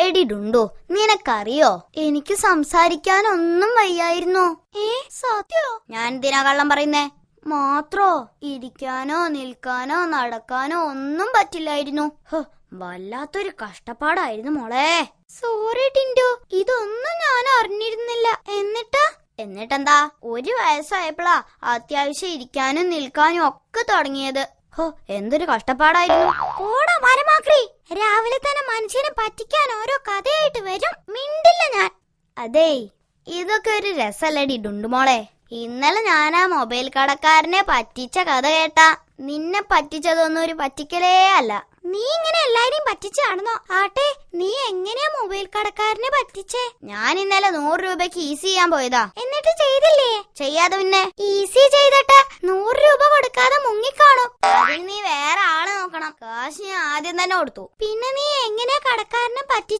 എടിടുണ്ടോ, നിനക്കറിയോ എനിക്ക് സംസാരിക്കാനൊന്നും വയ്യായിരുന്നു. സത്യോ? ഞാൻ എന്തിനാ കള്ളം പറയുന്നേ? മാത്രോ ഇരിക്കാനോ നിൽക്കാനോ നടക്കാനോ ഒന്നും പറ്റില്ലായിരുന്നു. വല്ലാത്തൊരു കഷ്ടപ്പാടായിരുന്നു മോളെ. സോറി ടിൻഡു, ഇതൊന്നും ഞാൻ അറിഞ്ഞിരുന്നില്ല. എന്നിട്ടെന്താ, 1 വയസ്സായപ്പോഴാ അത്യാവശ്യം ഇരിക്കാനും നിൽക്കാനും ഒക്കെ തുടങ്ങിയത്. എന്തൊരു കഷ്ടപ്പാടായിരുന്നു. ഓടാ മരമാക്രി, രാവിലെ തന്നെ മനുഷ്യനെ പറ്റിക്കാൻ ഓരോ കഥയായിട്ട് വരും. മിണ്ടില്ല ഞാൻ. അതേ, ഇതൊക്കെ ഒരു രസല്ലടി ഡുണ്ടുമോളെ. ഇന്നലെ ഞാൻ ആ മൊബൈൽ കടക്കാരനെ പറ്റിച്ച കഥ കേട്ടാ. നിന്നെ പറ്റിച്ചതൊന്നും ഒരു പറ്റിക്കലേ അല്ല. നീ ഇങ്ങനെ എല്ലാരെയും പറ്റിച്ചാണെന്നോ? ആട്ടെ, നീ എങ്ങനെയാ മൊബൈൽ കടക്കാരനെ പറ്റിച്ചേ? ഞാൻ ഇന്നലെ 100 രൂപയ്ക്ക് ഈസി ചെയ്യാൻ പോയതാ. എന്നിട്ട് ചെയ്തില്ലേ? ചെയ്യാതെ പിന്നെ ഈസി ചെയ്തിട്ട് 100 രൂപ കൊടുക്കാതെ മുങ്ങിക്കാണും. അതിന് നീ വേറെ ആള് നോക്കണം. കാശ് ഞാൻ ആദ്യം തന്നെ കൊടുത്തു. പിന്നെ നീ എങ്ങനെയാ കടക്കാരനെ പറ്റി